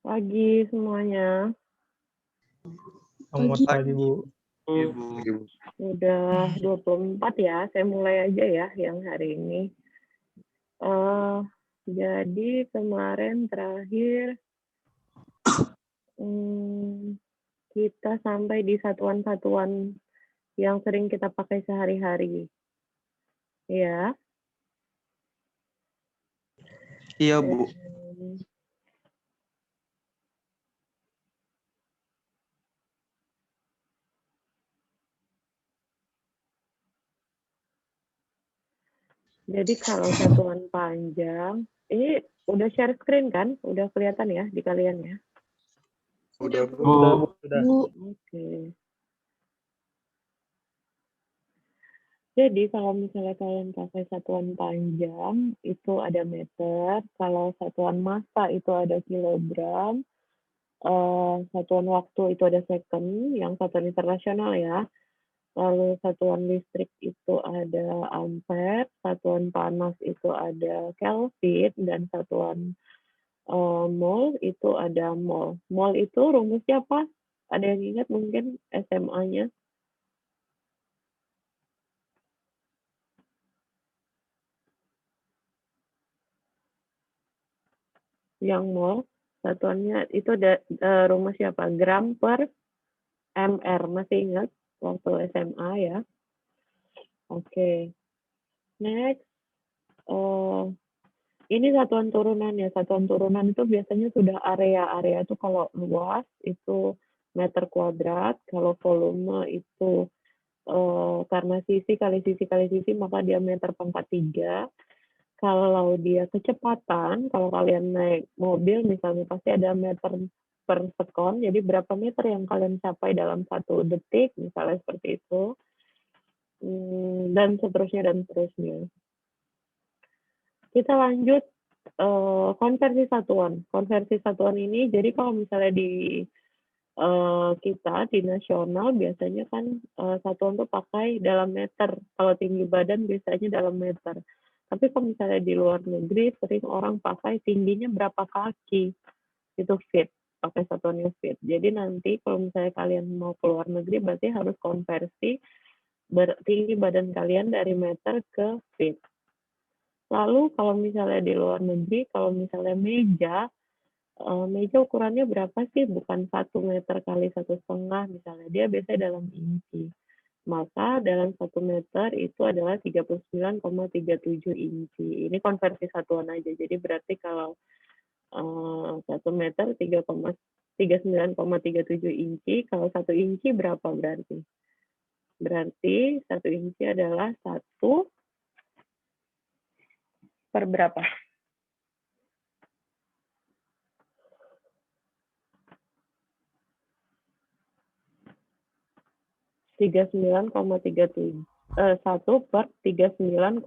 Pagi semuanya. Selamat pagi, Bu. Ibu. Udah 24 ya, saya mulai aja ya yang hari ini. Jadi kemarin terakhir kita sampai di satuan-satuan yang sering kita pakai sehari-hari. Ya. Iya, Bu. Jadi kalau satuan panjang, ini udah share screen kan? Udah kelihatan ya di kalian ya? Udah, Bu. Sudah. Oke. Jadi kalau misalnya kalian pakai satuan panjang, itu ada meter. Kalau satuan massa itu ada kilogram. Satuan waktu itu ada second, yang satuan internasional ya. Lalu satuan listrik itu ada ampere, satuan panas itu ada Kelvin, dan satuan mol itu ada mol. Mol itu rumusnya apa? Ada yang ingat mungkin SMA-nya? Yang mol, satuannya itu rumusnya apa? Gram per mr. Masih ingat waktu SMA ya? Oke. Next. Ini satuan turunannya. Satuan turunan itu biasanya sudah area. Area itu kalau luas itu meter kuadrat. Kalau volume itu karena sisi kali sisi kali sisi maka dia meter pangkat 3. Kalau dia kecepatan, kalau kalian naik mobil misalnya pasti ada meter per sekon, jadi berapa meter yang kalian capai dalam 1 detik, misalnya seperti itu. Dan seterusnya dan seterusnya. Kita lanjut konversi satuan. Konversi satuan ini, jadi kalau misalnya di kita di nasional biasanya kan satuan tuh pakai dalam meter. Kalau tinggi badan biasanya dalam meter. Tapi kalau misalnya di luar negeri sering orang pakai tingginya berapa kaki, itu feet, pakai satuannya feet. Jadi nanti kalau misalnya kalian mau ke luar negeri berarti harus konversi tinggi badan kalian dari meter ke feet. Lalu kalau misalnya di luar negeri, kalau misalnya meja ukurannya berapa sih? Bukan 1 meter kali 1,5 misalnya, dia biasanya dalam inci. Maka dalam 1 meter itu adalah 39,37 inci. Ini konversi satuan aja, jadi berarti kalau 1 meter 39,37 inci, kalau 1 inci berapa berarti? Berarti 1 inci adalah 1 per berapa? 39,37. 1 per 39,37.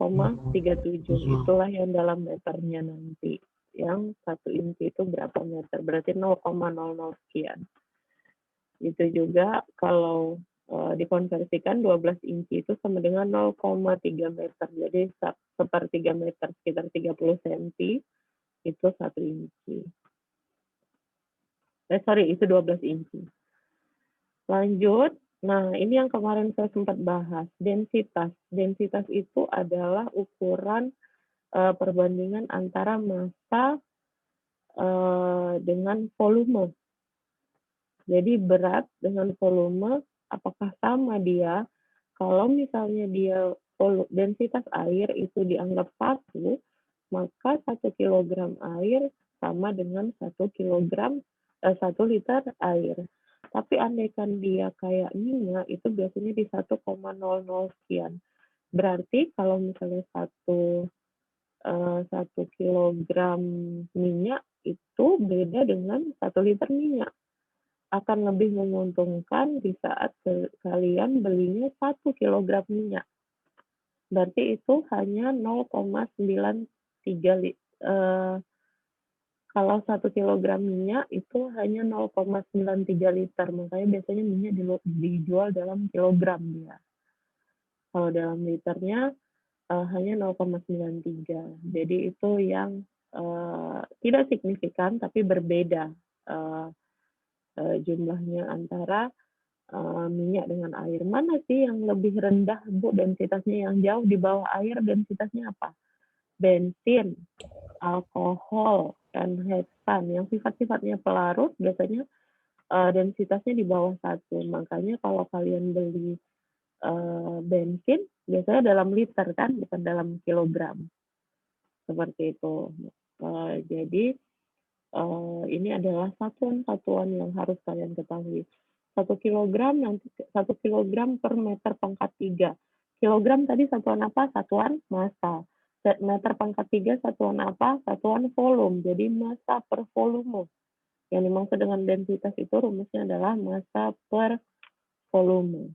Itulah yang dalam meternya nanti. Yang 1 inci itu berapa meter? Berarti 0,00 sekian. Itu juga kalau dikonversikan 12 inci itu sama dengan 0,3 meter. Jadi sepertiga meter, sekitar 30 cm, itu 1 inci. Itu 12 inci. Lanjut. Nah, ini yang kemarin saya sempat bahas, densitas. Densitas itu adalah ukuran perbandingan antara massa dengan volume. Jadi berat dengan volume, apakah sama dia? Kalau misalnya dia densitas air itu dianggap 1, maka 1 kilogram air sama dengan 1 liter air. Tapi andaikan dia kayak minyak, itu biasanya di 1,00 sekian. Berarti kalau misalnya 1 kilogram minyak itu beda dengan 1 liter minyak. Akan lebih menguntungkan di saat kalian belinya 1 kilogram minyak. Berarti itu hanya 0,93 kalau 1 kilogram minyak itu hanya 0,93 liter, makanya biasanya minyak dijual dalam kilogram dia. Kalau dalam liternya hanya 0,93. Jadi itu yang tidak signifikan tapi berbeda eh, jumlahnya antara minyak dengan air. Mana sih yang lebih rendah, Bu, densitasnya yang jauh di bawah air, densitasnya apa? Bensin, alkohol, enheksan. Yang sifat-sifatnya pelarut biasanya densitasnya di bawah 1. Makanya kalau kalian beli bensin, biasanya dalam liter kan, bukan dalam kilogram. Seperti itu. Jadi ini adalah satuan-satuan yang harus kalian ketahui. 1 kilogram nanti 1 kilogram per meter pangkat 3. Kilogram tadi satuan apa? Satuan massa. Meter pangkat 3 satuan apa? Satuan volume. Jadi massa per volume. Yang dimaksud dengan densitas itu rumusnya adalah massa per volume.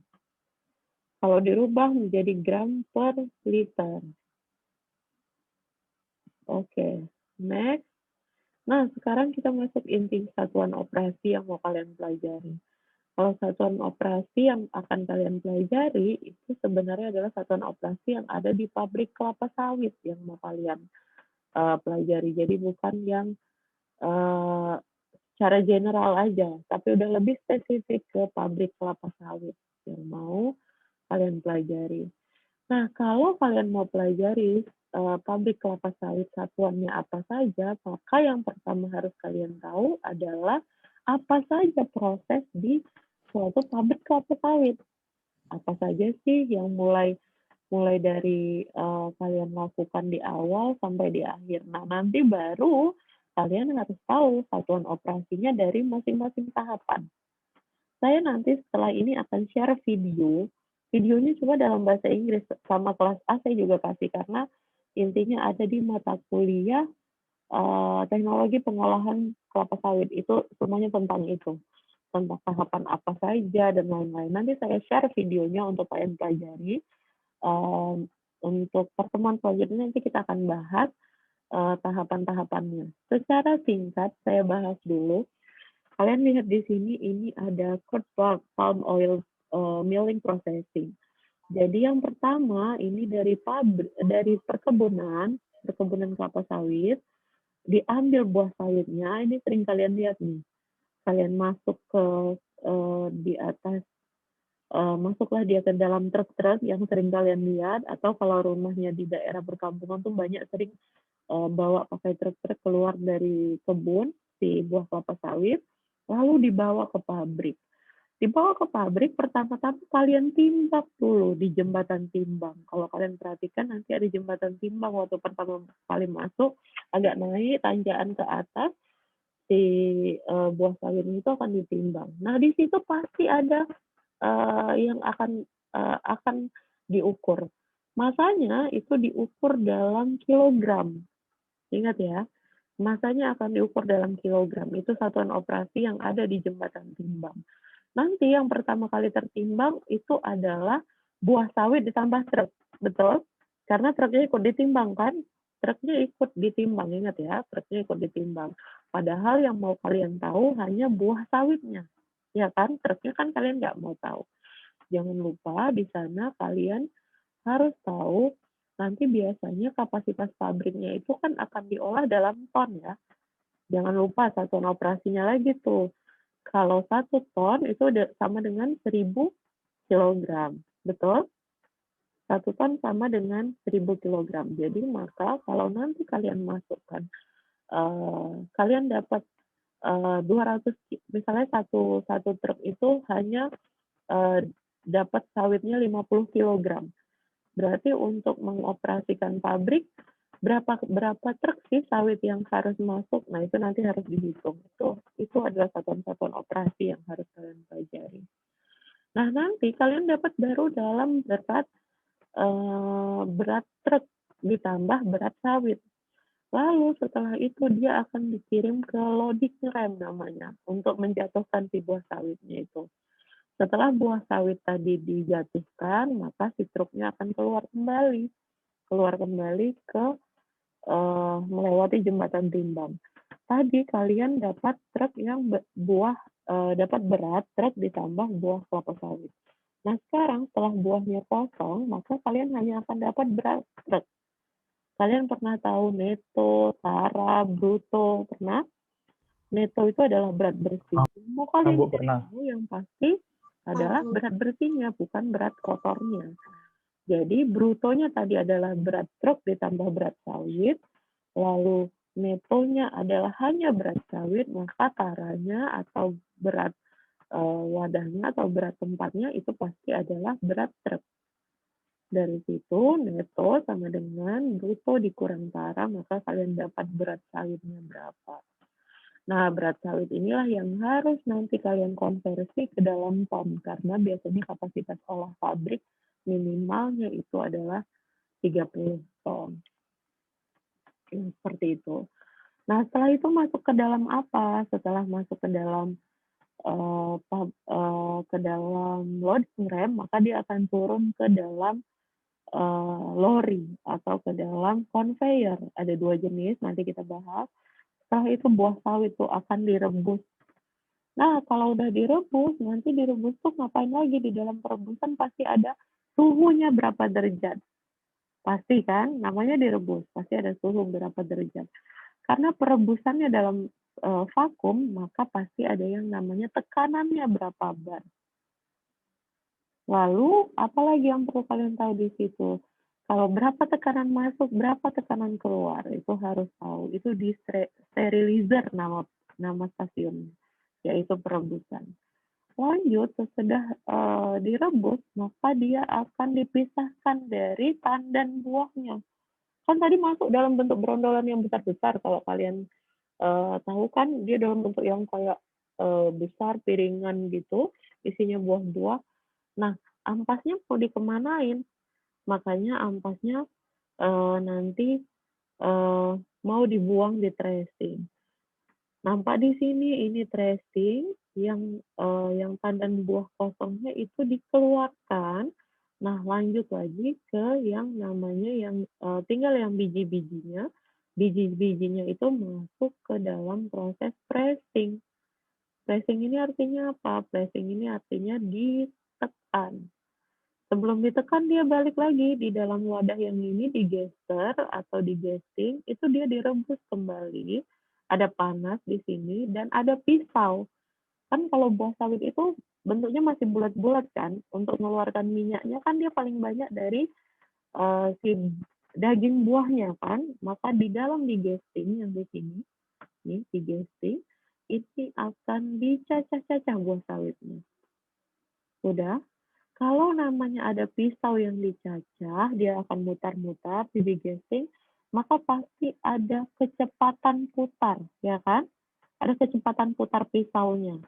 Kalau dirubah menjadi gram per liter. Oke, next. Nah, sekarang kita masuk inti satuan operasi yang mau kalian pelajari. Kalau satuan operasi yang akan kalian pelajari, itu sebenarnya adalah satuan operasi yang ada di pabrik kelapa sawit yang mau kalian pelajari. Jadi bukan yang secara general aja, tapi udah lebih spesifik ke pabrik kelapa sawit yang mau kalian pelajari. Nah, kalau kalian mau pelajari pabrik kelapa sawit satuannya apa saja, maka yang pertama harus kalian tahu adalah apa saja proses di suatu pabrik kelapa sawit. Apa saja sih yang mulai dari kalian lakukan di awal sampai di akhir. Nah, nanti baru kalian harus tahu satuan operasinya dari masing-masing tahapan. Saya nanti setelah ini akan share video. Videonya cuma dalam bahasa Inggris, sama kelas A saya juga kasih, karena intinya ada di mata kuliah teknologi pengolahan kelapa sawit. Itu semuanya tentang itu. Tentang tahapan apa saja dan lain-lain. Nanti saya share videonya untuk kalian pelajari. Untuk pertemuan selanjutnya nanti kita akan bahas tahapan-tahapannya. Secara singkat saya bahas dulu. Kalian lihat di sini, ini ada crude palm oil milling processing. Jadi yang pertama ini dari perkebunan kelapa sawit, diambil buah sawitnya. Ini sering kalian lihat nih. Kalian masuk ke di atas, masuklah dia ke dalam truk-truk yang sering kalian lihat, atau kalau rumahnya di daerah perkampungan tuh banyak sering bawa pakai truk-truk keluar dari kebun si buah kelapa sawit, lalu dibawa ke pabrik. Dibawa ke pabrik, pertama-tama kalian timbang dulu di jembatan timbang. Kalau kalian perhatikan nanti ada jembatan timbang waktu pertama kali masuk, agak naik tanjakan ke atas, si buah sawit itu akan ditimbang. Nah, di situ pasti ada yang akan diukur. Masanya itu diukur dalam kilogram. Ingat ya, masanya akan diukur dalam kilogram. Itu satuan operasi yang ada di jembatan timbang. Nanti yang pertama kali tertimbang itu adalah buah sawit ditambah truk. Betul? Karena truknya ikut ditimbang kan? Truknya ikut ditimbang, ingat ya, truknya ikut ditimbang. Padahal yang mau kalian tahu hanya buah sawitnya. Ya kan? Truknya kan kalian nggak mau tahu. Jangan lupa di sana kalian harus tahu nanti biasanya kapasitas pabriknya itu kan akan diolah dalam ton ya. Jangan lupa satuan operasinya lagi tuh. Kalau 1 ton itu sama dengan 1000 kilogram. Betul? 1 ton sama dengan 1000 kilogram. Jadi maka kalau nanti kalian masukkan, kalian dapat 200, misalnya satu truk itu hanya dapat sawitnya 50 kilogram. Berarti untuk mengoperasikan pabrik, berapa truk sih sawit yang harus masuk? Nah, itu nanti harus dihitung. Itu adalah satuan-satuan operasi yang harus kalian pelajari. Nah, nanti kalian dapat baru dalam berat truk ditambah berat sawit. Lalu setelah itu dia akan dikirim ke loading rem namanya untuk menjatuhkan si buah sawitnya itu. Setelah buah sawit tadi dijatuhkan, maka si truknya akan keluar kembali ke melewati jembatan timbang. Tadi kalian dapat truk yang dapat berat truk ditambah buah kelapa sawit. Nah, sekarang setelah buahnya kosong, maka kalian hanya akan dapat berat truk. Kalian pernah tahu neto, tara, bruto, pernah? Neto itu adalah berat bersih. Mau kalian Bu, cari pernah. tahu, yang pasti adalah berat bersihnya, bukan berat kotornya. Jadi brutonya tadi adalah berat truk ditambah berat sawit, lalu netonya adalah hanya berat sawit, maka taranya atau berat wadahnya atau berat tempatnya itu pasti adalah berat truk. Dari situ neto sama dengan bruto dikurang tara, maka kalian dapat berat sawitnya berapa. Nah, berat sawit inilah yang harus nanti kalian konversi ke dalam ton, karena biasanya kapasitas olah pabrik minimalnya itu adalah 30 ton. Seperti itu. Nah, setelah itu masuk ke dalam apa? Setelah masuk ke dalam loading rem, maka dia akan turun ke dalam lori atau ke dalam conveyor. Ada 2 jenis, nanti kita bahas. Setelah itu buah sawit itu akan direbus. Nah, kalau udah direbus, nanti direbus tuh ngapain lagi? Di dalam perebusan pasti ada suhunya berapa derajat. Pasti kan, namanya direbus, pasti ada suhu berapa derajat. Karena perebusannya dalam vakum, maka pasti ada yang namanya tekanannya berapa bar. Lalu, apalagi yang perlu kalian tahu di situ? Kalau berapa tekanan masuk, berapa tekanan keluar, itu harus tahu. Itu di sterilizer nama stasiun, yaitu perebusan. Lanjut, sesudah direbus, maka dia akan dipisahkan dari tandan buahnya. Kan tadi masuk dalam bentuk berondolan yang besar-besar, kalau kalian tahu kan dia dalam bentuk yang kayak besar, piringan gitu, isinya buah-buah. Nah, ampasnya mau dikemanain? Makanya ampasnya nanti mau dibuang di tracing. Nampak di sini ini tracing yang tandan buah kosongnya itu dikeluarkan. Nah, lanjut lagi ke yang namanya yang tinggal yang biji-bijinya. Biji-bijinya itu masuk ke dalam proses pressing. Pressing ini artinya apa? Pressing ini artinya ditekan. Sebelum ditekan dia balik lagi di dalam wadah yang ini digester atau digesting, itu dia direbus kembali. Ada panas di sini dan ada pisau. Kan kalau buah sawit itu bentuknya masih bulat-bulat kan. Untuk mengeluarkan minyaknya kan dia paling banyak dari si daging buahnya kan. Maka di dalam digesting yang di sini, nih digesting, ini akan dicacah-cacah buah sawitnya. Udah. Kalau namanya ada pisau yang dicacah, dia akan mutar-mutar, digesting, maka pasti ada kecepatan putar, ya kan? Ada kecepatan putar pisaunya.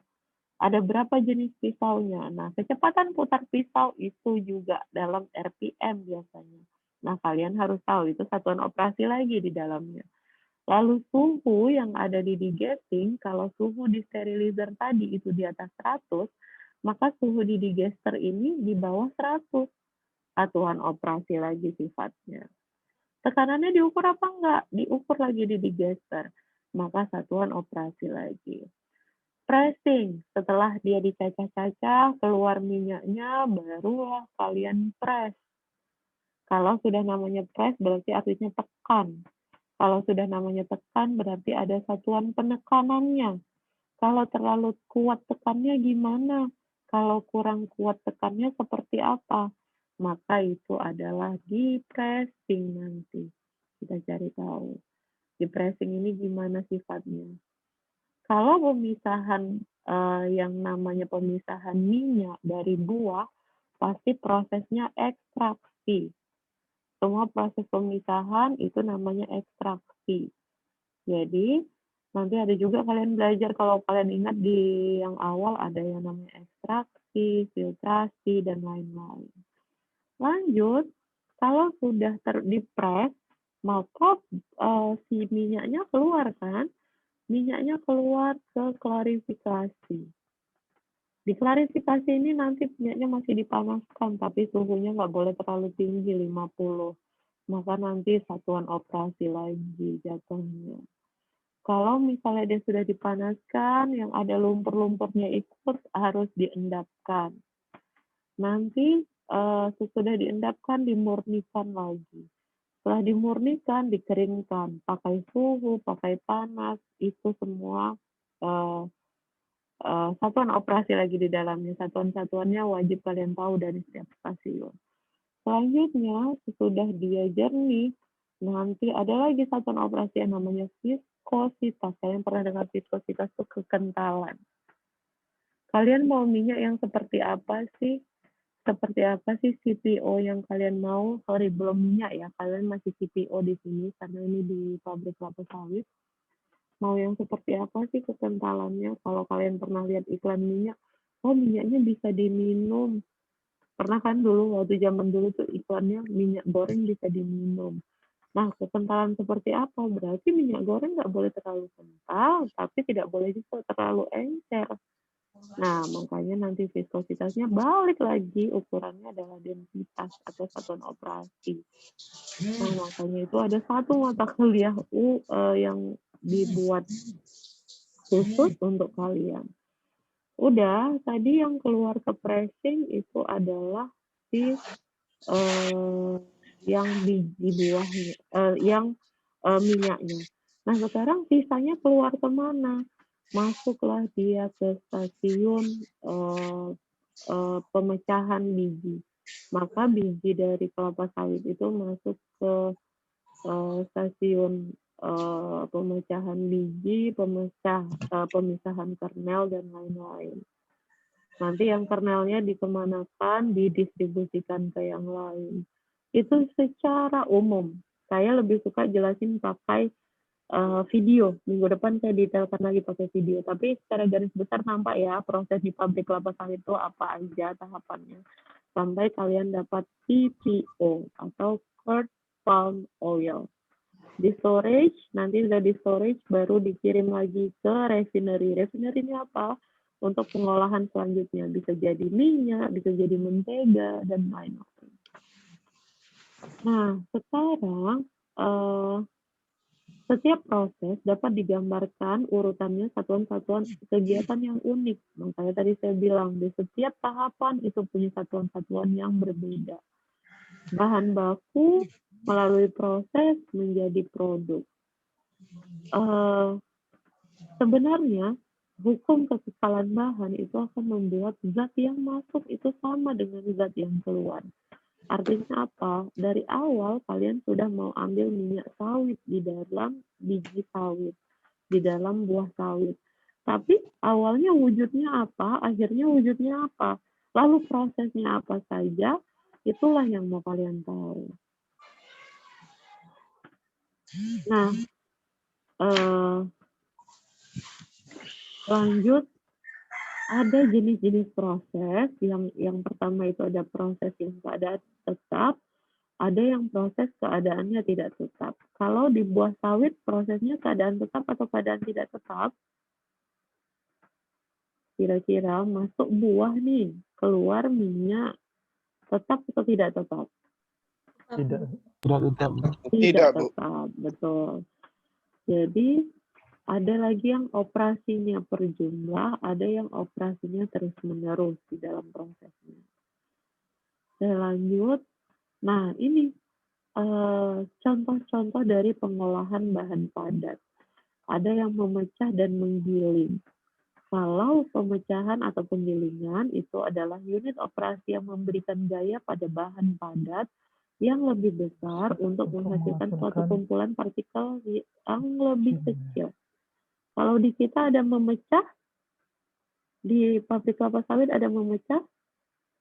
Ada berapa jenis pisaunya? Nah, kecepatan putar pisau itu juga dalam RPM biasanya. Nah, kalian harus tahu itu satuan operasi lagi di dalamnya. Lalu suhu yang ada di digesting, kalau suhu di sterilizer tadi itu di atas 100, maka suhu di digester ini di bawah 100. Satuan operasi lagi sifatnya. Tekanannya diukur apa enggak? Diukur lagi di digester. Maka satuan operasi lagi. Pressing. Setelah dia dicacah-cacah, keluar minyaknya, barulah kalian press. Kalau sudah namanya press, berarti artinya tekan. Kalau sudah namanya tekan, berarti ada satuan penekanannya. Kalau terlalu kuat tekannya gimana? Kalau kurang kuat tekannya seperti apa? Maka itu adalah di pressing nanti. Kita cari tahu. Di pressing ini gimana sifatnya. Kalau pemisahan yang namanya pemisahan minyak dari buah, pasti prosesnya ekstraksi. Semua proses pemisahan itu namanya ekstraksi. Jadi, nanti ada juga kalian belajar, kalau kalian ingat di yang awal ada yang namanya ekstraksi, filtrasi, dan lain-lain. Lanjut, kalau sudah dipres, maka si minyaknya keluar kan? Minyaknya keluar ke klarifikasi. Di klarifikasi ini nanti minyaknya masih dipanaskan, tapi suhunya nggak boleh terlalu tinggi, 50. Maka nanti satuan operasi lagi jatuhnya. Kalau misalnya dia sudah dipanaskan, yang ada lumpur-lumpurnya ikut harus diendapkan. Nanti sesudah diendapkan, dimurnikan lagi. Setelah dimurnikan, dikeringkan. Pakai suhu, pakai panas, itu semua uh, satuan operasi lagi di dalamnya. Satuan-satuannya wajib kalian tahu dari setiap stasiun. Selanjutnya, sesudah dia jernih, nanti ada lagi satuan operasi yang namanya viskositas. Kalian pernah dengar viskositas itu kekentalan. Kalian mau minyak yang seperti apa sih? Seperti apa sih CPO yang kalian mau? Sorry, belum minyak ya. Kalian masih CPO di sini karena ini di pabrik kelapa sawit. Mau yang seperti apa sih kekentalannya? Kalau kalian pernah lihat iklan minyak, oh minyaknya bisa diminum. Pernah kan dulu, waktu zaman dulu tuh iklannya minyak goreng bisa diminum. Nah, kekentalan seperti apa? Berarti minyak goreng nggak boleh terlalu kental, tapi tidak boleh juga terlalu encer. Nah, makanya nanti viskositasnya balik lagi, ukurannya adalah densitas atau satuan operasi. Nah, makanya itu ada satu mata kuliah yang dibuat khusus untuk kalian. Udah, tadi yang keluar ke pressing itu adalah si yang biji buahnya, yang minyaknya. Nah, sekarang sisanya keluar kemana? Masuklah dia ke stasiun pemecahan biji. Maka biji dari kelapa sawit itu masuk ke stasiun pemecahan biji, pemisahan kernel dan lain-lain. Nanti yang kernelnya dikemanakan, didistribusikan ke yang lain. Itu secara umum. Saya lebih suka jelasin pakai video. Minggu depan saya detailkan lagi pakai video. Tapi secara garis besar nampak ya proses di pabrik kelapa sawit itu apa aja tahapannya. Sampai kalian dapat CPO atau curd palm oil. Di storage, nanti udah di storage baru dikirim lagi ke refinery. Refinery ini apa? Untuk pengolahan selanjutnya. Bisa jadi minyak, bisa jadi mentega, dan lain-lain. Nah, sekarang setiap proses dapat digambarkan urutannya satuan-satuan kegiatan yang unik. Makanya tadi saya bilang, di setiap tahapan itu punya satuan-satuan yang berbeda. Bahan baku melalui proses menjadi produk. Sebenarnya, hukum kekekalan bahan itu akan membuat zat yang masuk itu sama dengan zat yang keluar. Artinya apa? Dari awal kalian sudah mau ambil minyak sawit di dalam biji sawit, di dalam buah sawit. Tapi awalnya wujudnya apa? Akhirnya wujudnya apa? Lalu prosesnya apa saja? Itulah yang mau kalian tahu. Nah, lanjut, ada jenis-jenis proses. Yang pertama itu ada proses yang keadaan tetap, ada yang proses keadaannya tidak tetap. Kalau di buah sawit prosesnya keadaan tetap atau keadaan tidak tetap, kira-kira masuk buah nih, keluar minyak, tetap atau tidak tetap? Tidak tetap. Tidak tetap, betul. Jadi ada lagi yang operasinya per jumlah, ada yang operasinya terus-menerus di dalam prosesnya. Lanjut, nah ini contoh-contoh dari pengolahan bahan padat. Ada yang memecah dan menggiling. Kalau pemecahan atau penggilingan itu adalah unit operasi yang memberikan gaya pada bahan padat yang lebih besar untuk menghasilkan suatu kumpulan partikel yang lebih kecil. Kalau di kita ada memecah, di pabrik kelapa sawit ada memecah.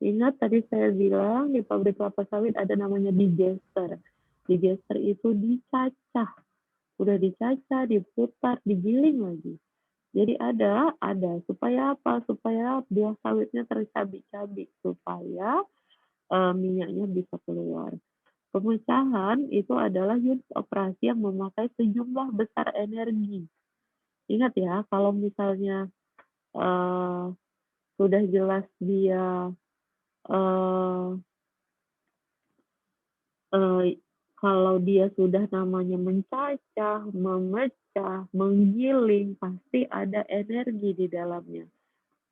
Ingat tadi saya bilang di pabrik kelapa sawit ada namanya digester. Digester itu dicacah. Udah dicacah, diputar, digiling lagi. Jadi ada supaya apa? Supaya buah sawitnya tercabik-cabik, supaya minyaknya bisa keluar. Pemecahan itu adalah unit operasi yang memakai sejumlah besar energi. Ingat ya, kalau misalnya sudah jelas dia kalau dia sudah namanya mencacah, memecah, menggiling, pasti ada energi di dalamnya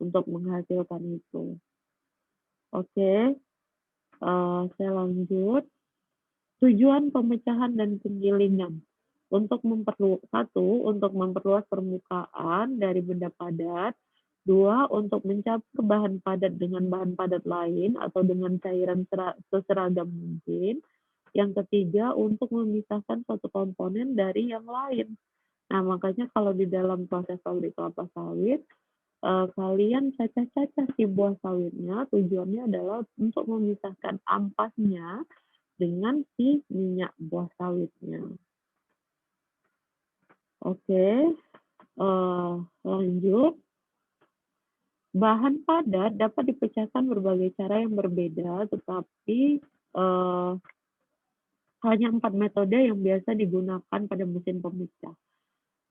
untuk menghasilkan itu. Oke, saya lanjut. Tujuan pemecahan dan penggilingan. untuk memperluas permukaan dari benda padat. 2, untuk mencampur bahan padat dengan bahan padat lain atau dengan cairan seseragam mungkin. Yang ketiga, untuk memisahkan satu komponen dari yang lain. Nah, makanya kalau di dalam proses pabrik kelapa sawit, kalian cacah-cacah si buah sawitnya, tujuannya adalah untuk memisahkan ampasnya dengan si minyak buah sawitnya. Oke, lanjut. Bahan padat dapat dipecahkan berbagai cara yang berbeda, tetapi hanya 4 metode yang biasa digunakan pada mesin pemecah,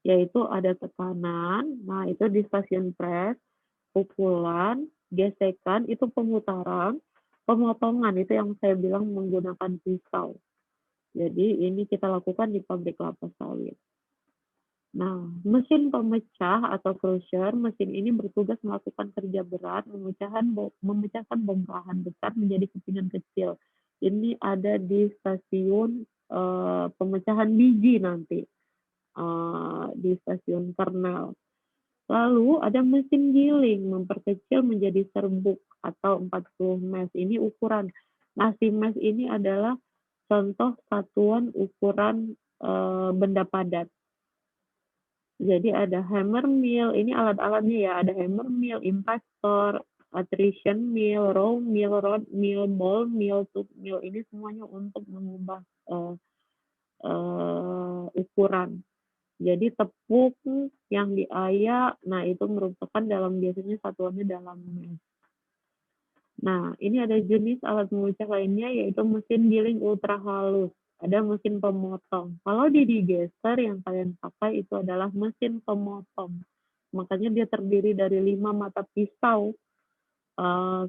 yaitu ada tekanan, nah itu di stasiun press, pukulan, gesekan itu pemutaran, pemotongan itu yang saya bilang menggunakan pisau. Jadi ini kita lakukan di pabrik kelapa sawit. Nah, mesin pemecah atau crusher, mesin ini bertugas melakukan kerja berat, memecahkan bongkahan besar menjadi kepingan kecil. Ini ada di stasiun pemecahan biji nanti, di stasiun kernel. Lalu ada mesin giling, memperkecil menjadi serbuk atau 40 mesh. Ini ukuran. Nah, si mesh ini adalah contoh satuan ukuran benda padat. Jadi ada hammer mill, ini alat-alatnya ya, ada hammer mill, impactor, attrition mill, roll mill, rod mill, ball mill, tube mill, ini semuanya untuk mengubah ukuran. Jadi tepung yang diayak, nah itu merupakan biasanya satuannya dalam mesh. Nah, ini ada jenis alat pemecah lainnya yaitu mesin giling ultra halus. Ada mesin pemotong. Kalau di digester yang kalian pakai itu adalah mesin pemotong. Makanya dia terdiri dari 5 mata pisau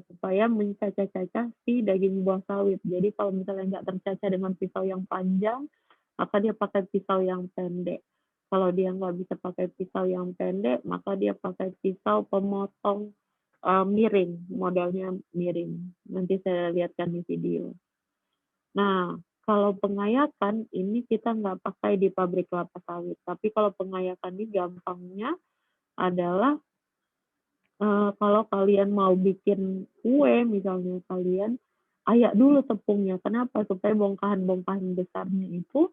supaya mencacah-cacah si daging buah sawit. Jadi kalau misalnya nggak tercacah dengan pisau yang panjang, maka dia pakai pisau yang pendek. Kalau dia nggak bisa pakai pisau yang pendek, maka dia pakai pisau pemotong miring, modelnya miring. Nanti saya lihatkan di video. Nah, kalau pengayakan ini kita nggak pakai di pabrik kelapa sawit. Tapi kalau pengayakan ini gampangnya adalah kalau kalian mau bikin kue, misalnya kalian ayak dulu tepungnya. Kenapa? Supaya bongkahan-bongkahan besarnya itu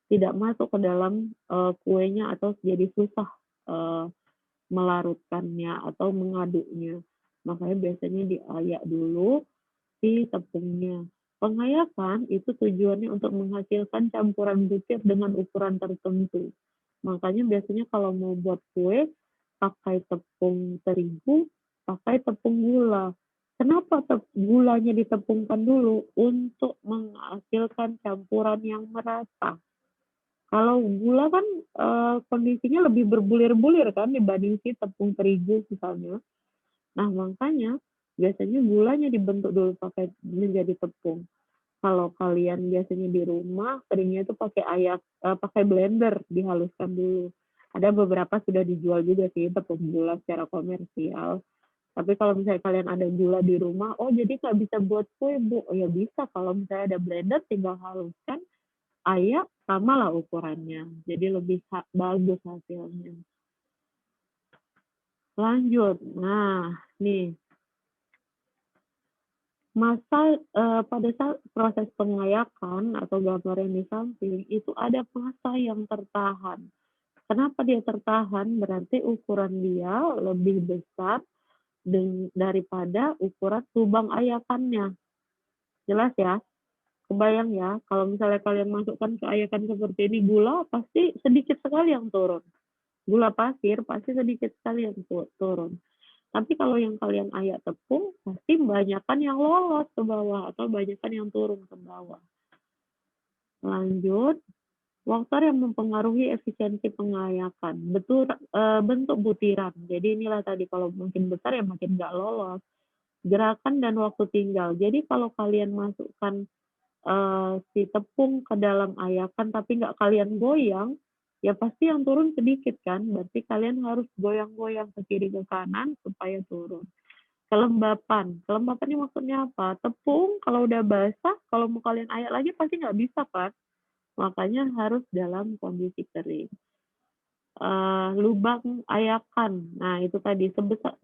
tidak masuk ke dalam kuenya atau jadi susah melarutkannya atau mengaduknya. Makanya biasanya diayak dulu si tepungnya. Pengayakan itu tujuannya untuk menghasilkan campuran butir dengan ukuran tertentu. Makanya biasanya kalau mau buat kue, pakai tepung terigu, pakai tepung gula. Kenapa gulanya ditepungkan dulu? Untuk menghasilkan campuran yang merata. Kalau gula kan kondisinya lebih berbulir-bulir kan dibanding si tepung terigu misalnya. Nah, makanya biasanya gulanya dibentuk dulu menjadi tepung. Kalau kalian biasanya di rumah, seringnya itu pakai blender, dihaluskan dulu. Ada beberapa sudah dijual juga sih tepung gula secara komersial. Tapi kalau misalnya kalian ada gula di rumah, oh jadi nggak bisa buat kue, Bu. Oh ya bisa, kalau misalnya ada blender tinggal haluskan, ayak sama lah ukurannya. Jadi lebih bagus hasilnya. Lanjut. Nah, nih pada saat proses pengayakan atau gambar yang di samping itu ada massa yang tertahan. Kenapa dia tertahan? Berarti ukuran dia lebih besar daripada ukuran lubang ayakannya. Jelas ya? Kebayang ya, kalau misalnya kalian masukkan ke ayakan seperti ini gula, pasti sedikit sekali yang turun. Gula pasir pasti sedikit sekali yang turun. Tapi kalau yang kalian ayak tepung, pasti banyakkan yang lolos ke bawah atau banyakkan yang turun ke bawah. Lanjut, faktor yang mempengaruhi efisiensi pengayakan. Bentuk butiran. Jadi inilah tadi, kalau makin besar ya makin nggak lolos. Gerakan dan waktu tinggal. Jadi kalau kalian masukkan si tepung ke dalam ayakan tapi nggak kalian goyang, ya pasti yang turun sedikit kan. Berarti kalian harus goyang-goyang ke kiri ke kanan supaya turun. Kelembapan. Kelembapan ini maksudnya apa? Tepung kalau udah basah, kalau mau kalian ayak lagi pasti nggak bisa kan? makanya harus dalam kondisi kering. Lubang ayakan, nah itu tadi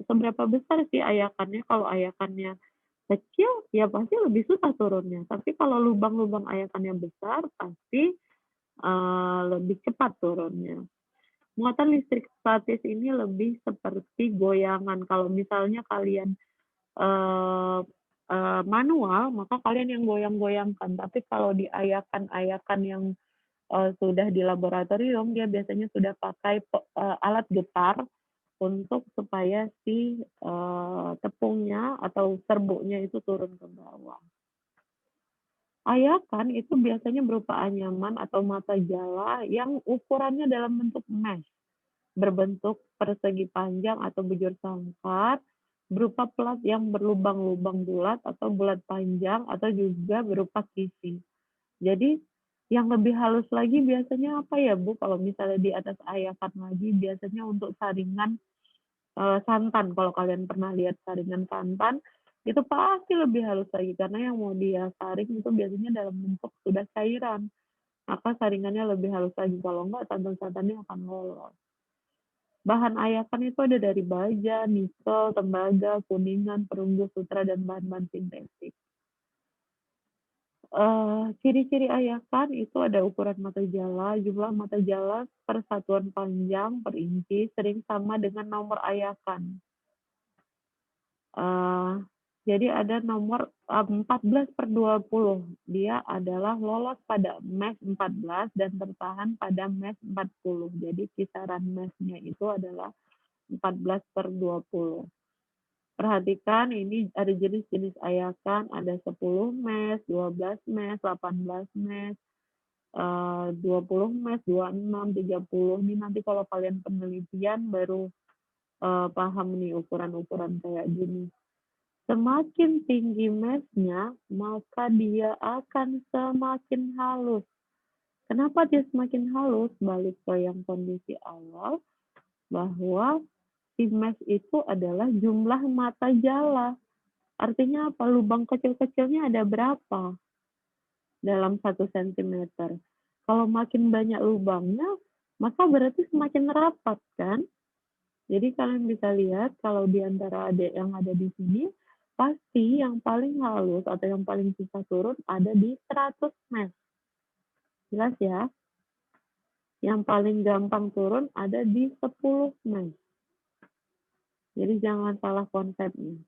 seberapa besar sih ayakannya? Kalau ayakannya kecil, ya pasti lebih susah turunnya. Tapi kalau lubang-lubang ayakannya besar, pasti lebih cepat turunnya. Muatan listrik statis ini lebih seperti goyangan. Kalau misalnya kalian manual, maka kalian yang goyang-goyangkan. Tapi kalau di ayakan-ayakan yang sudah di laboratorium, dia biasanya sudah pakai alat getar untuk supaya si tepungnya atau serbuknya itu turun ke bawah. Ayakan itu biasanya berupa anyaman atau mata jala yang ukurannya dalam bentuk mesh, berbentuk persegi panjang atau bujur sangkar, berupa plat yang berlubang-lubang bulat atau bulat panjang, atau juga berupa kisi. Jadi yang lebih halus lagi biasanya apa ya Bu? Kalau misalnya di atas ayakan lagi biasanya untuk saringan santan. Kalau kalian pernah lihat saringan santan, itu pasti lebih halus lagi karena yang mau dia saring itu biasanya dalam bentuk sudah cairan. Maka saringannya lebih halus lagi. Kalau enggak santan-santannya akan lolos. Bahan ayakan itu ada dari baja, nikel, tembaga, kuningan, perunggu, sutra, dan bahan-bahan sintetik. Ciri-ciri ayakan itu ada ukuran mata jala, jumlah mata jala per satuan panjang per inci sering sama dengan nomor ayakan. Jadi ada nomor 14/20. Dia adalah lolos pada mesh 14 dan bertahan pada mesh 40. Jadi kisaran meshnya itu adalah 14/20. Perhatikan ini ada jenis-jenis ayakan, ada 10 mesh, 12 mesh, 18 mesh, 20 mesh, 26, 30. Ini nanti kalau kalian penelitian baru paham nih ukuran-ukuran kayak gini. Semakin tinggi meshnya, maka dia akan semakin halus. Kenapa dia semakin halus? Balik ke yang kondisi awal, bahwa si mesh itu adalah jumlah mata jala. Artinya apa? Lubang kecil-kecilnya ada berapa dalam 1 cm? Kalau makin banyak lubangnya, maka berarti semakin rapat kan? Jadi kalian bisa lihat kalau di antara adik yang ada di sini, pasti yang paling halus atau yang paling susah turun ada di 100 mesh. Jelas ya? Yang paling gampang turun ada di 10 mesh. Jadi jangan salah konsepnya.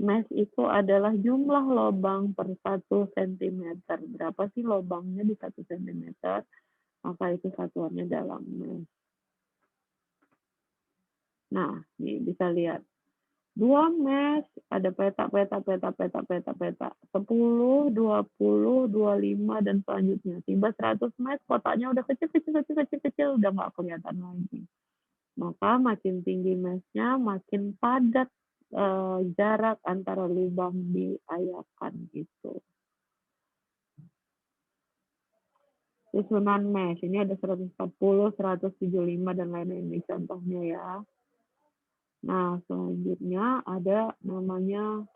Mesh itu adalah jumlah lubang per 1 cm. Berapa sih lubangnya di 1 cm? Maka itu satuannya dalam mesh. Nah, nih bisa lihat. 2 mesh, ada peta, 10, 20, 25, dan selanjutnya. Tiba 100 mesh, kotaknya udah kecil, udah nggak kelihatan lagi. Maka makin tinggi meshnya, makin padat jarak antara lubang di ayakan gitu. Susunan mesh, ini ada 140, 175, dan lain-lain. Ini contohnya ya. Nah, selanjutnya ada namanya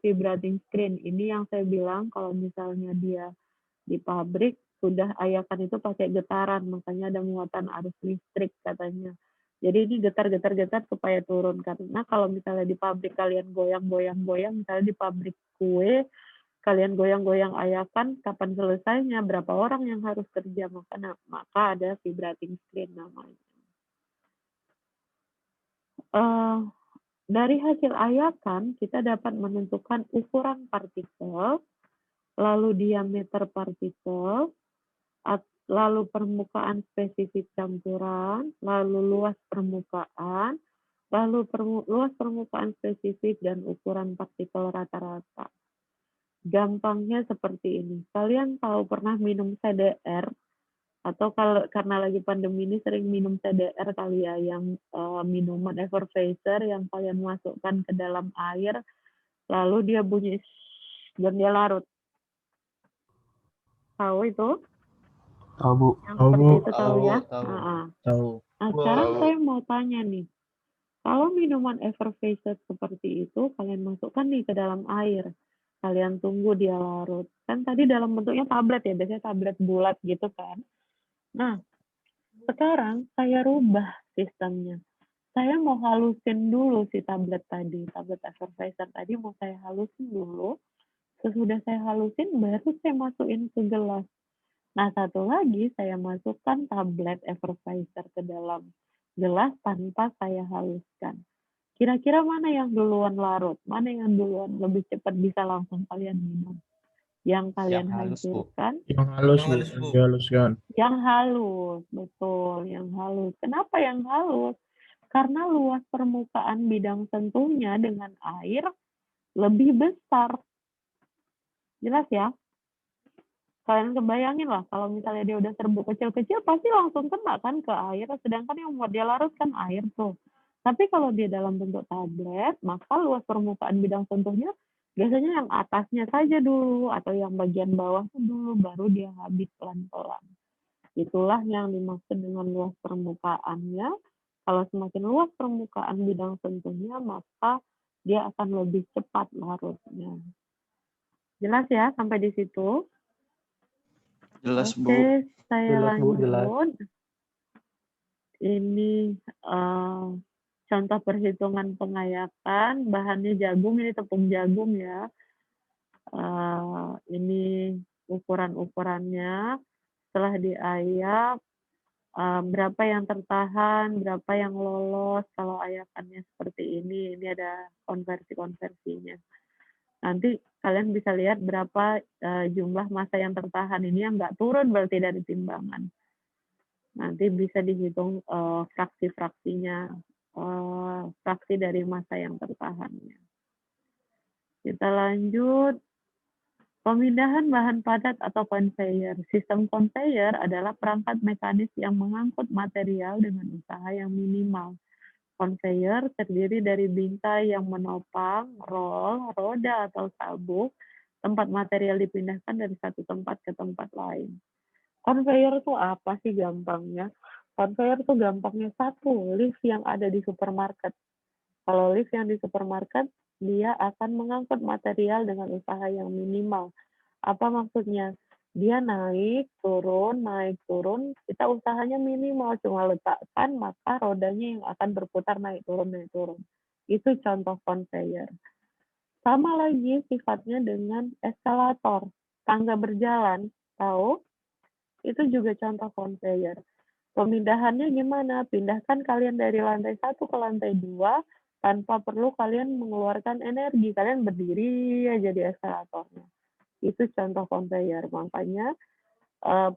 vibrating screen. Ini yang saya bilang kalau misalnya dia di pabrik sudah ayakan itu pakai getaran, makanya ada muatan arus listrik katanya. Jadi ini getar-getar supaya turun. Karena kalau misalnya di pabrik kalian goyang-goyang, misalnya di pabrik kue, kalian goyang-goyang ayakan, kapan selesainya, berapa orang yang harus kerja, maka ada vibrating screen namanya. Dari hasil ayakan, kita dapat menentukan ukuran partikel, lalu diameter partikel, lalu permukaan spesifik campuran, lalu luas permukaan, lalu luas permukaan spesifik, dan ukuran partikel rata-rata. Gampangnya seperti ini. Kalian tahu pernah minum CDR? Atau kalau karena lagi pandemi ini sering minum CDR kali ya, yang minuman effervescer yang kalian masukkan ke dalam air, lalu dia bunyi dan dia larut. Tahu itu? Tahu, Bu. Yang seperti itu tahu ya? Tahu. Nah, sekarang saya mau tanya nih, kalau minuman effervescer seperti itu kalian masukkan nih ke dalam air, Kalian tunggu dia larut. Kan tadi dalam bentuknya tablet ya, biasanya tablet bulat gitu kan. Nah, sekarang saya rubah sistemnya. Saya mau halusin dulu si tablet tadi, tablet Effervescer tadi mau saya halusin dulu. Sesudah saya halusin, baru saya masukin ke gelas. Nah, satu lagi saya masukkan tablet Effervescer ke dalam gelas tanpa saya haluskan. Kira-kira mana yang duluan larut? Mana yang duluan lebih cepat bisa langsung kalian minum? Yang kalian halus, Bu. hancurkan, Yang halus, Yang Bu. halus, Yang Bu. dihaluskan. yang halus. Betul, yang halus. Kenapa yang halus? Karena luas permukaan bidang sentuhnya dengan air lebih besar. Jelas ya? Kalian kebayangin lah, kalau misalnya dia udah serbuk kecil-kecil, pasti langsung kena kan ke air, sedangkan yang buat dia larut kan air tuh. Tapi kalau dia dalam bentuk tablet, maka luas permukaan bidang sentuhnya biasanya yang atasnya saja dulu, atau yang bagian bawah dulu, baru dia habis pelan-pelan. Itulah yang dimaksud dengan luas permukaannya. Kalau semakin luas permukaan bidang sentuhnya, maka dia akan lebih cepat larutnya. Jelas ya sampai di situ? Jelas, Bu. Oke, saya Jelas, Bu, jelas. lanjut. Ini contoh perhitungan pengayakan, bahannya jagung, ini tepung jagung ya. Ini ukuran-ukurannya. Setelah diayak, berapa yang tertahan, berapa yang lolos. Kalau ayakannya seperti ini ada konversi-konversinya. Nanti kalian bisa lihat berapa jumlah massa yang tertahan. Ini yang nggak turun berarti dari timbangan. Nanti bisa dihitung fraksi-fraksinya, fraksi dari massa yang tertahannya. Kita lanjut. Pemindahan bahan padat atau conveyor. Sistem conveyor adalah perangkat mekanis yang mengangkut material dengan usaha yang minimal. Conveyor terdiri dari bingkai yang menopang, roll, roda atau sabuk, tempat material dipindahkan dari satu tempat ke tempat lain. Conveyor itu apa sih gampangnya? Conveyor itu gampangnya satu, lift yang ada di supermarket. Kalau lift yang di supermarket, dia akan mengangkut material dengan usaha yang minimal. Apa maksudnya? Dia naik, turun, kita usahanya minimal, cuma letakkan, maka rodanya yang akan berputar naik, turun. Itu contoh conveyor. Sama lagi sifatnya dengan eskalator, tangga berjalan, tahu? Itu juga contoh conveyor. Pemindahannya gimana? Pindahkan kalian dari lantai 1 ke lantai 2 tanpa perlu kalian mengeluarkan energi. Kalian berdiri aja di eskalatornya. Itu contoh conveyor. Makanya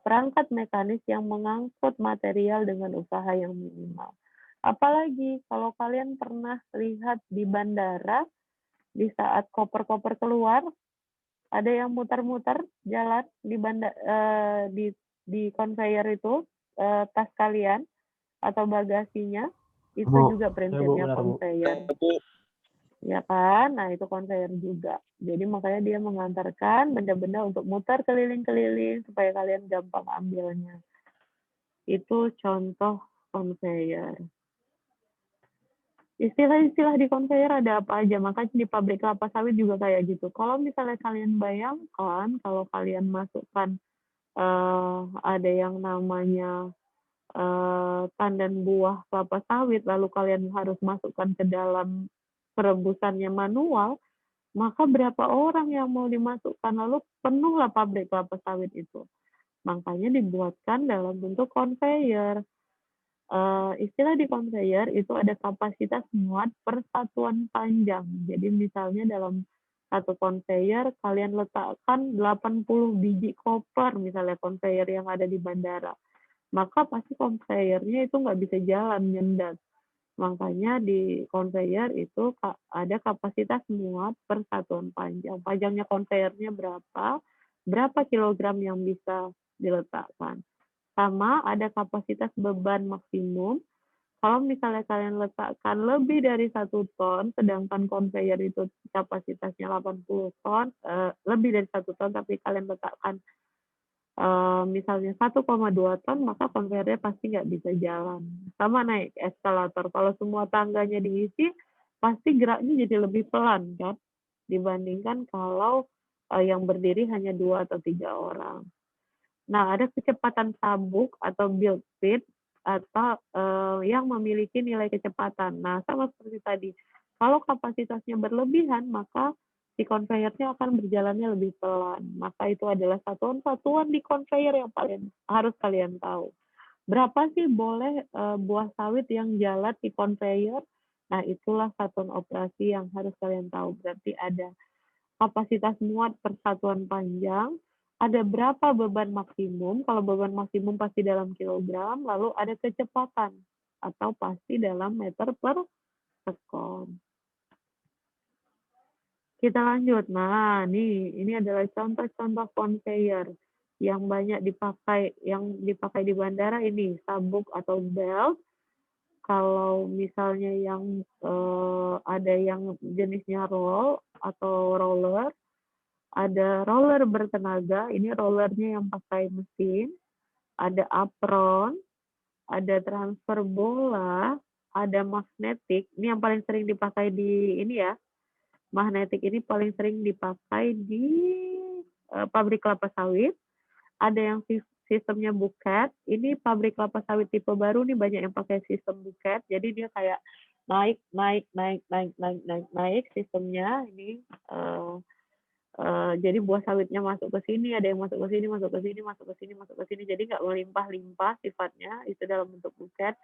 perangkat mekanis yang mengangkut material dengan usaha yang minimal. Apalagi kalau kalian pernah lihat di bandara, di saat koper-koper keluar, ada yang muter-muter jalan di conveyor itu, tas kalian atau bagasinya, itu Bu, juga prinsipnya benar, Bu. conveyor. Ya kan? Nah, itu conveyor juga. Jadi makanya dia mengantarkan benda-benda untuk muter keliling-keliling supaya kalian gampang ambilnya. Itu contoh conveyor. Istilah-istilah di conveyor ada apa aja, makanya di pabrik kelapa sawit juga kayak gitu. Kalau misalnya kalian bayangkan, kalau kalian masukkan ada yang namanya tandan buah kelapa sawit, lalu kalian harus masukkan ke dalam perebusannya manual, maka berapa orang yang mau dimasukkan, lalu penuhlah pabrik kelapa sawit itu. Makanya dibuatkan dalam bentuk conveyor. Istilah di conveyor itu ada kapasitas muat per satuan panjang. Jadi misalnya dalam satu conveyor kalian letakkan 80 biji koper, misalnya conveyor yang ada di bandara. Maka pasti conveyornya itu nggak bisa jalan, nyendat. Makanya di conveyor itu ada kapasitas muat per satuan panjang. Panjangnya conveyornya berapa kilogram yang bisa diletakkan. Sama ada kapasitas beban maksimum. Kalau misalnya kalian letakkan lebih dari 1 ton, sedangkan conveyor itu kapasitasnya 80 ton, lebih dari 1 ton, tapi kalian letakkan misalnya 1,2 ton, maka conveyornya pasti nggak bisa jalan. Sama naik eskalator, kalau semua tangganya diisi, pasti geraknya jadi lebih pelan kan. dibandingkan kalau yang berdiri hanya 2 atau 3 orang. Nah, ada kecepatan sabuk atau build speed atau yang memiliki nilai kecepatan. Nah, sama seperti tadi, kalau kapasitasnya berlebihan, maka si conveyor-nya akan berjalannya lebih pelan. Maka itu adalah satuan-satuan di conveyor yang harus kalian tahu. Berapa sih boleh buah sawit yang jalan di conveyor? Nah, itulah satuan operasi yang harus kalian tahu. Berarti ada kapasitas muat per satuan panjang, ada berapa beban maksimum, kalau beban maksimum pasti dalam kilogram, lalu ada kecepatan, atau pasti dalam meter per sekon. Kita lanjut. Nah, ini adalah contoh-contoh conveyor yang banyak dipakai, yang dipakai di bandara ini, sabuk atau belt. Kalau misalnya yang ada yang jenisnya roll atau roller, ada roller bertenaga, ini rollernya yang pakai mesin, ada apron, ada transfer bola, ada magnetik. Ini yang paling sering dipakai di ini ya. Magnetik ini paling sering dipakai di pabrik kelapa sawit. Ada yang sistemnya buket. Ini pabrik kelapa sawit tipe baru nih banyak yang pakai sistem buket. Jadi dia kayak naik sistemnya ini. Jadi buah sawitnya masuk ke sini, ada yang masuk ke sini, masuk ke sini, masuk ke sini, masuk ke sini. Jadi nggak melimpah-limpah sifatnya, itu dalam bentuk buket.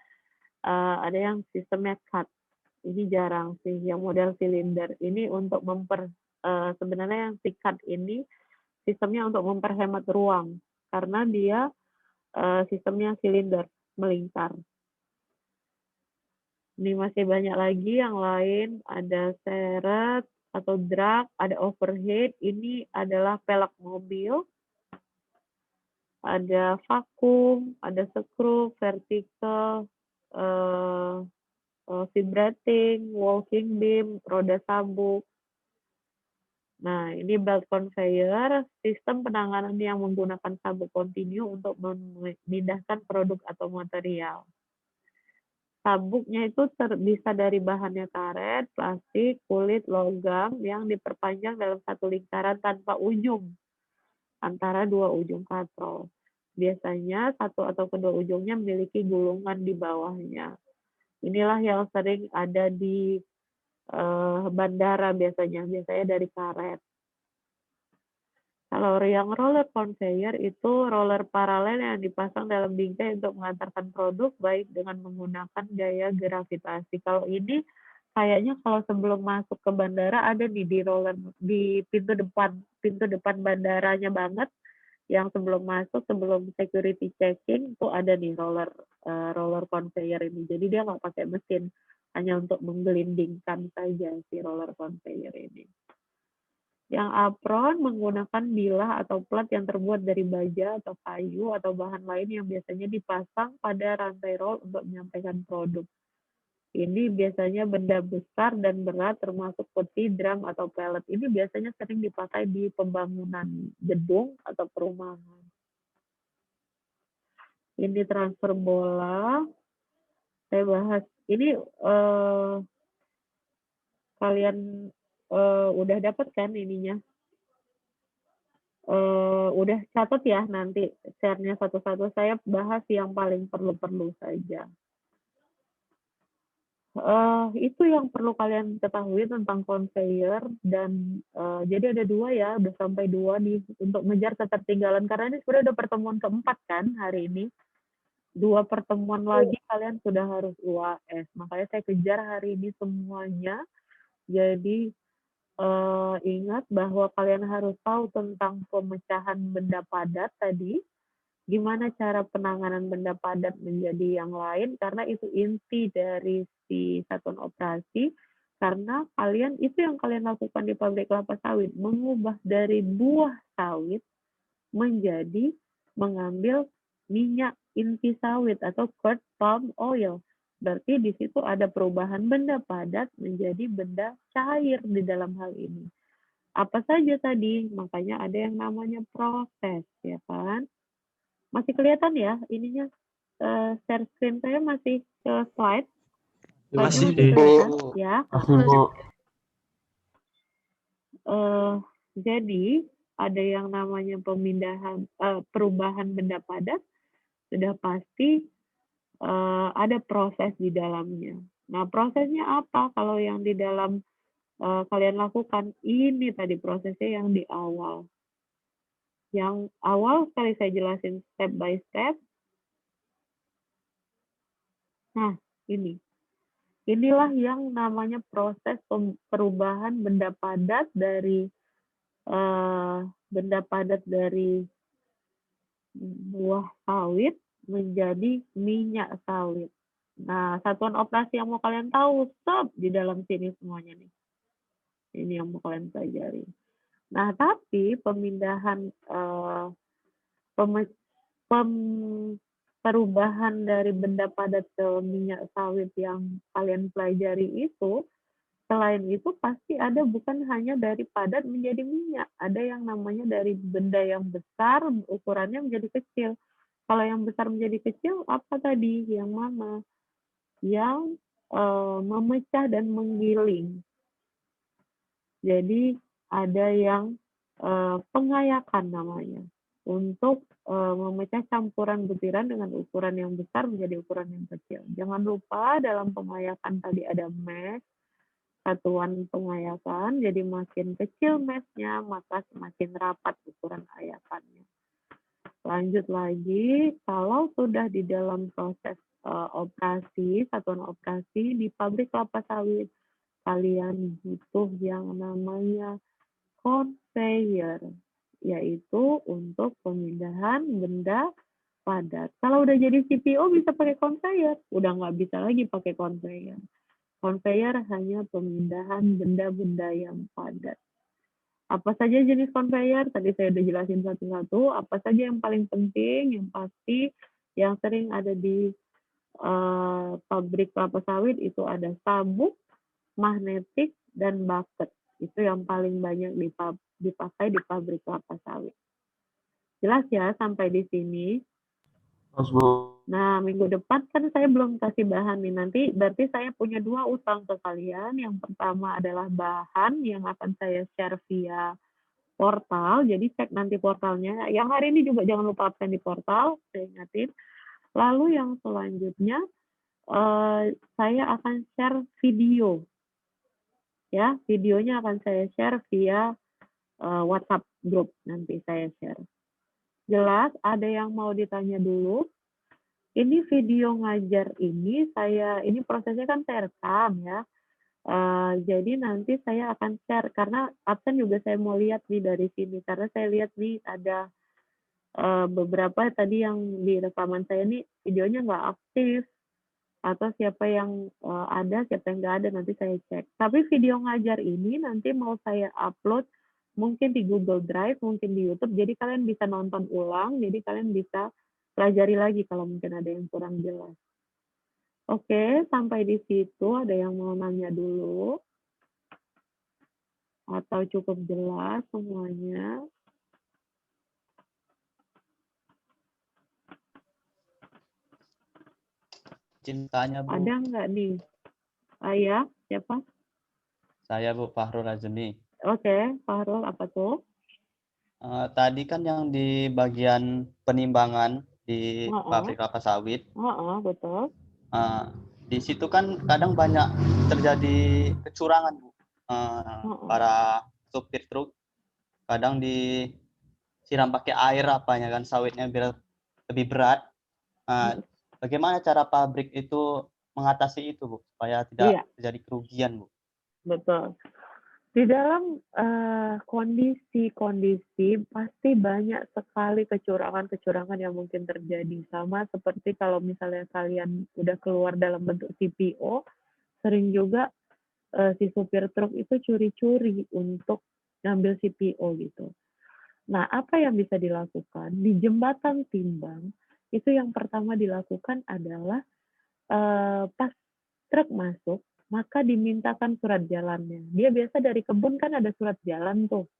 Ada yang sistemnya cut. Ini jarang sih, yang model silinder. Ini untuk sebenarnya yang si cut ini sistemnya untuk memperhemat ruang. Karena dia sistemnya silinder, melingkar. Ini masih banyak lagi yang lain, ada seret atau drag, ada overhead, ini adalah pelek mobil, ada vakum, ada screw, vertical, vibrating, walking beam, roda sabuk. Nah, ini belt conveyor, sistem penanganan yang menggunakan sabuk kontinu untuk memindahkan produk atau material. Sabuknya itu bisa dari bahannya karet, plastik, kulit, logam yang diperpanjang dalam satu lingkaran tanpa ujung antara dua ujung katrol. Biasanya satu atau kedua ujungnya memiliki gulungan di bawahnya. Inilah yang sering ada di bandara biasanya dari karet. Kalau yang roller conveyor itu roller paralel yang dipasang dalam bingkai untuk mengantarkan produk baik dengan menggunakan gaya gravitasi. Kalau ini kayaknya kalau sebelum masuk ke bandara ada nih di roller di pintu depan bandaranya banget, yang sebelum masuk, sebelum security checking itu ada nih roller conveyor ini. Jadi dia nggak pakai mesin, hanya untuk menggelindingkan saja si roller conveyor ini. Yang apron menggunakan bilah atau plat yang terbuat dari baja atau kayu atau bahan lain yang biasanya dipasang pada rantai roll untuk menyampaikan produk. Ini biasanya benda besar dan berat termasuk peti, drum, atau pellet. Ini biasanya sering dipakai di pembangunan gedung atau perumahan. Ini transfer bola. Saya bahas. Ini kalian udah dapat kan ininya? Udah catat ya nanti share-nya satu-satu. Saya bahas yang paling perlu-perlu saja. Itu yang perlu kalian ketahui tentang conveyor dan jadi ada 2 ya, udah sampai 2 nih untuk mengejar ketertinggalan karena ini sebenarnya udah pertemuan keempat kan hari ini. 2 pertemuan lagi kalian sudah harus UAS. Makanya saya kejar hari ini semuanya. Jadi ingat bahwa kalian harus tahu tentang pemecahan benda padat tadi, gimana cara penanganan benda padat menjadi yang lain, karena itu inti dari si satuan operasi, karena kalian itu yang kalian lakukan di pabrik kelapa sawit, mengubah dari buah sawit menjadi mengambil minyak inti sawit atau crude palm oil. Berarti di situ ada perubahan benda padat menjadi benda cair di dalam hal ini. Apa saja tadi? Makanya ada yang namanya proses, ya kan? Masih kelihatan ya ininya? Share screen saya masih ke slide. Masih, kelihatan? Ya. Masih, Bu. jadi ada yang namanya perubahan benda padat, sudah pasti ada proses di dalamnya. Nah, prosesnya apa kalau yang di dalam kalian lakukan? Ini tadi prosesnya yang di awal. Yang awal sekali saya jelasin step by step. Nah, ini. Inilah yang namanya proses perubahan benda padat dari buah sawit menjadi minyak sawit. Nah, satuan operasi yang mau kalian tahu, stop di dalam sini semuanya nih. Ini yang mau kalian pelajari. Nah, tapi pemindahan perubahan dari benda padat ke minyak sawit yang kalian pelajari itu, selain itu pasti ada bukan hanya dari padat menjadi minyak, ada yang namanya dari benda yang besar ukurannya menjadi kecil. Kalau yang besar menjadi kecil apa tadi? Yang mana? Yang memecah dan menggiling. Jadi ada yang pengayakan namanya untuk memecah campuran butiran dengan ukuran yang besar menjadi ukuran yang kecil. Jangan lupa dalam pengayakan tadi ada mesh, satuan pengayakan, jadi makin kecil meshnya maka semakin rapat ukuran ayakannya. Lanjut lagi, kalau sudah di dalam proses operasi, satuan operasi di pabrik kelapa sawit, kalian butuh yang namanya conveyor, yaitu untuk pemindahan benda padat. Kalau udah jadi CPO bisa pakai conveyor, udah nggak bisa lagi pakai conveyor. Conveyor hanya pemindahan benda-benda yang padat. Apa saja jenis conveyor? Tadi saya udah jelasin satu-satu. Apa saja yang paling penting, yang pasti, yang sering ada di pabrik kelapa sawit itu ada sabuk, magnetik, dan bucket. Itu yang paling banyak dipakai di pabrik kelapa sawit. Jelas ya sampai di sini? Mas Bu. Nah, minggu depan kan saya belum kasih bahan nih. Nanti berarti saya punya 2 utang ke kalian. Yang pertama adalah bahan yang akan saya share via portal. Jadi cek nanti portalnya. Yang hari ini juga jangan lupa absen di portal, saya ingatin. Lalu yang selanjutnya saya akan share video. Ya, videonya akan saya share via WhatsApp group nanti saya share. Jelas? Ada yang mau ditanya dulu? Ini video ngajar ini prosesnya kan saya rekam ya. Jadi nanti saya akan share karena absen juga saya mau lihat nih dari sini karena saya lihat nih ada beberapa tadi yang di rekaman saya nih videonya nggak aktif atau siapa yang ada siapa yang nggak ada nanti saya cek. Tapi video ngajar ini nanti mau saya upload mungkin di Google Drive, mungkin di YouTube. Jadi kalian bisa nonton ulang. Jadi kalian bisa pelajari lagi kalau mungkin ada yang kurang jelas. Oke, sampai di situ ada yang mau nanya dulu? Atau cukup jelas semuanya? Cintanya, Bu. Ada nggak nih? Ayah, siapa? Saya, Bu, Fahrul Azmi. Oke, Fahrul, apa tuh? Tadi kan yang di bagian penimbangan di pabrik kelapa sawit, Betul. di situ kan kadang banyak terjadi kecurangan, Bu. Para supir truk kadang disiram pakai air apanya kan sawitnya biar lebih berat. Bagaimana cara pabrik itu mengatasi itu, Bu, supaya tidak terjadi kerugian, Bu? Betul. Di dalam kondisi-kondisi pasti banyak sekali kecurangan-kecurangan yang mungkin terjadi. Sama seperti kalau misalnya kalian udah keluar dalam bentuk CPO, sering juga si supir truk itu curi-curi untuk ngambil CPO gitu. Nah, apa yang bisa dilakukan? Di jembatan timbang, itu yang pertama dilakukan adalah pas truk masuk, maka dimintakan surat jalannya. Dia biasa dari kebun kan ada surat jalan tuh.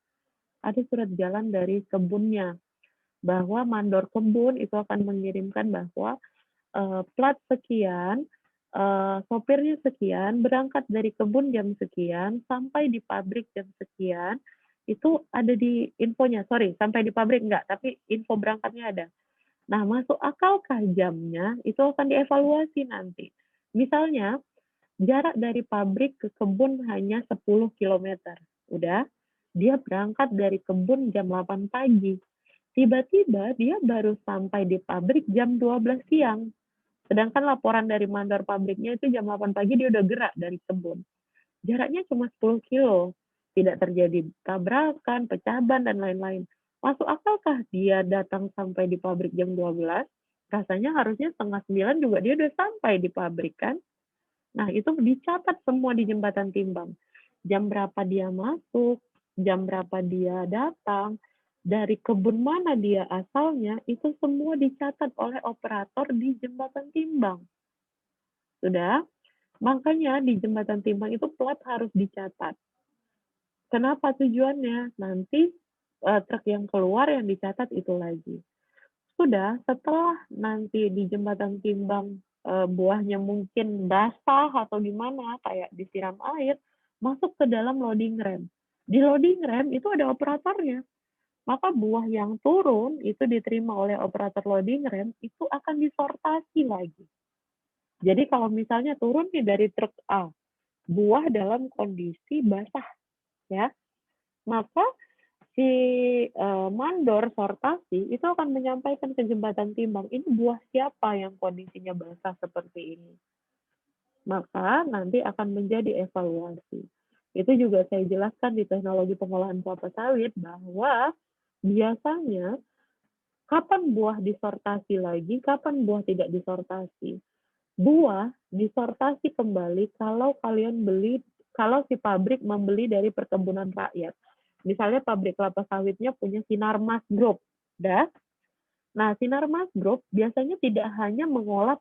Ada surat jalan dari kebunnya. Bahwa mandor kebun itu akan mengirimkan bahwa plat sekian, sopirnya sekian, berangkat dari kebun jam sekian, sampai di pabrik jam sekian, itu ada di infonya, sorry, sampai di pabrik enggak, tapi info berangkatnya ada. Nah, masuk akalkah jamnya, itu akan dievaluasi nanti. Misalnya, jarak dari pabrik ke kebun hanya 10 kilometer. Udah, dia berangkat dari kebun jam 8 pagi. Tiba-tiba dia baru sampai di pabrik jam 12 siang. Sedangkan laporan dari mandor pabriknya itu jam 8 pagi dia udah gerak dari kebun. Jaraknya cuma 10 kilo. Tidak terjadi tabrakan, pecah ban, dan lain-lain. Masuk akalkah dia datang sampai di pabrik jam 12? Rasanya harusnya setengah 9 juga dia udah sampai di pabrik kan? Nah, itu dicatat semua di jembatan timbang. Jam berapa dia masuk, jam berapa dia datang, dari kebun mana dia asalnya, itu semua dicatat oleh operator di jembatan timbang. Sudah? Makanya di jembatan timbang itu plat harus dicatat. Kenapa tujuannya? Nanti truk yang keluar yang dicatat itu lagi. Sudah, setelah nanti di jembatan timbang buahnya mungkin basah atau gimana, kayak disiram air, masuk ke dalam loading rem. Di loading rem itu ada operatornya. Maka buah yang turun itu diterima oleh operator loading rem, itu akan disortasi lagi. Jadi kalau misalnya turun nih dari truk A, buah dalam kondisi basah, ya, maka si mandor sortasi itu akan menyampaikan ke jembatan timbang, ini buah siapa yang kondisinya basah seperti ini. Maka nanti akan menjadi evaluasi. Itu juga saya jelaskan di teknologi pengolahan kelapa sawit bahwa biasanya kapan buah disortasi lagi, kapan buah tidak disortasi. Buah disortasi kembali kalau si pabrik membeli dari perkebunan rakyat. Misalnya pabrik kelapa sawitnya punya Sinarmas Group. Nah, Sinarmas Group biasanya tidak hanya mengolah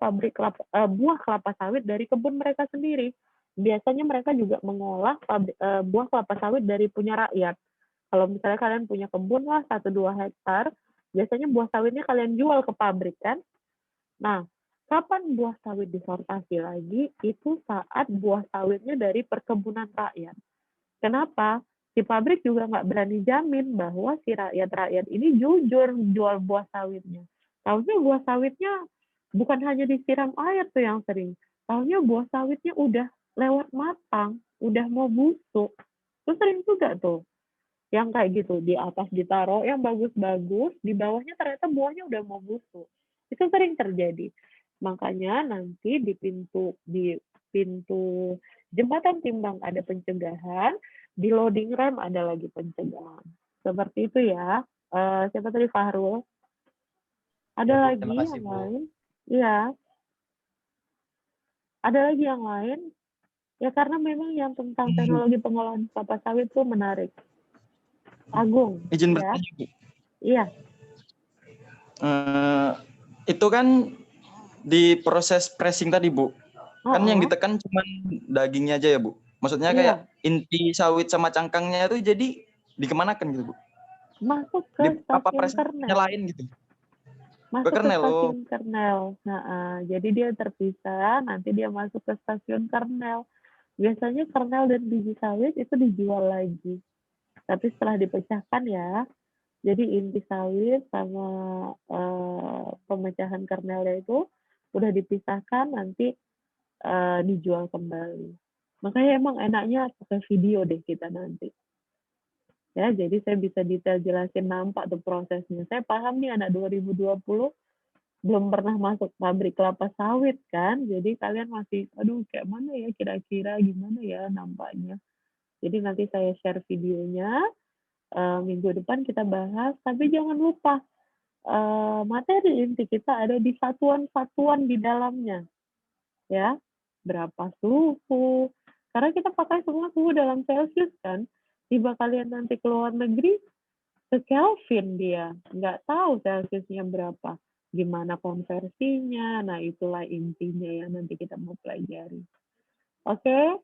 buah kelapa sawit dari kebun mereka sendiri. Biasanya mereka juga mengolah buah kelapa sawit dari punya rakyat. Kalau misalnya kalian punya kebun lah 1-2 hektar, biasanya buah sawitnya kalian jual ke pabrik kan. Nah, kapan buah sawit disortasi lagi? Itu saat buah sawitnya dari perkebunan rakyat. Kenapa? Si pabrik juga nggak berani jamin bahwa si rakyat-rakyat ini jujur jual buah sawitnya. Tahunya buah sawitnya bukan hanya disiram air tuh yang sering. Tahunya buah sawitnya udah lewat matang, udah mau busuk. Itu sering juga tuh. Yang kayak gitu, di atas ditaruh yang bagus-bagus, di bawahnya ternyata buahnya udah mau busuk. Itu sering terjadi. Makanya nanti di pintu jembatan timbang ada pencegahan, di loading rem ada lagi pencegahan. Seperti itu ya. Siapa tadi Fahrul? Ada Ya, Bu. lagi Terima kasih, yang Bu. lain? Iya. Ada lagi yang lain? Ya karena memang yang tentang teknologi pengolahan kelapa sawit itu menarik. Agung. Izin Ya. bertanya, Bu. Iya. Itu kan di proses pressing tadi, Bu. Kan yang ditekan cuma dagingnya aja ya, Bu? Maksudnya kayak inti sawit sama cangkangnya itu jadi dikemanakan gitu, Bu? Masuk ke stasiun kernel. Lain gitu? Masuk ke kernel, stasiun kernel. Nah, jadi dia terpisah, nanti dia masuk ke stasiun kernel. Biasanya kernel dan biji sawit itu dijual lagi. Tapi setelah dipecahkan ya, jadi inti sawit sama pemecahan kernelnya itu udah dipisahkan, nanti dijual kembali. Makanya emang enaknya pakai video deh kita nanti. Ya, jadi saya bisa detail jelasin, nampak tuh prosesnya. Saya paham nih anak 2020 belum pernah masuk pabrik kelapa sawit kan, jadi kalian masih, aduh kayak mana ya kira-kira gimana ya nampaknya. Jadi nanti saya share videonya, minggu depan kita bahas, tapi jangan lupa materi inti kita ada di satuan-satuan di dalamnya, ya. Berapa suhu, karena kita pakai semua suhu dalam Celsius kan. Tiba kalian nanti ke luar negeri, ke Kelvin dia, nggak tahu Celsiusnya berapa. Gimana konversinya, nah itulah intinya yang nanti kita mau pelajari. Oke,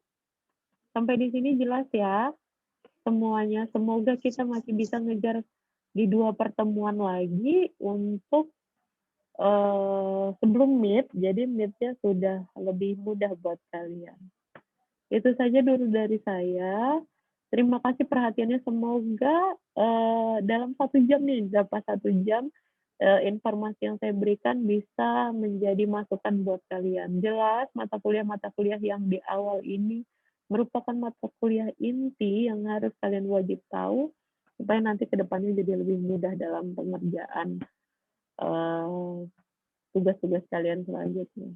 sampai di sini jelas ya semuanya. Semoga kita masih bisa ngejar di 2 pertemuan lagi untuk sebelum meet, jadi meet-nya sudah lebih mudah buat kalian. Itu saja dulu dari saya. Terima kasih perhatiannya. Semoga dalam 1 jam nih, dapat 1 jam informasi yang saya berikan bisa menjadi masukan buat kalian. Jelas mata kuliah yang di awal ini merupakan mata kuliah inti yang harus kalian wajib tahu supaya nanti ke depannya jadi lebih mudah dalam pengerjaan tugas-tugas kalian selanjutnya.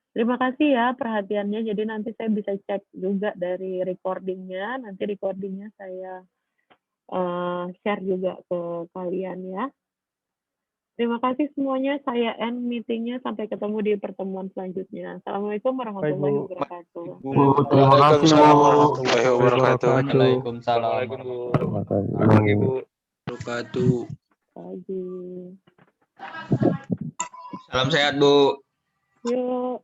Terima kasih ya perhatiannya. Jadi nanti saya bisa cek juga dari recordingnya. Nanti recordingnya saya share juga ke kalian ya. Terima kasih semuanya. Saya end meetingnya. Sampai ketemu di pertemuan selanjutnya. Assalamualaikum warahmatullahi wabarakatuh. Terima kasih Bu. warahmatullahi wabarakatuh. Waalaikumsalam. Terima kasih. Selamat pagi Bu. Wabarakatuh. Pagi. Salam sehat Bu. Yuk.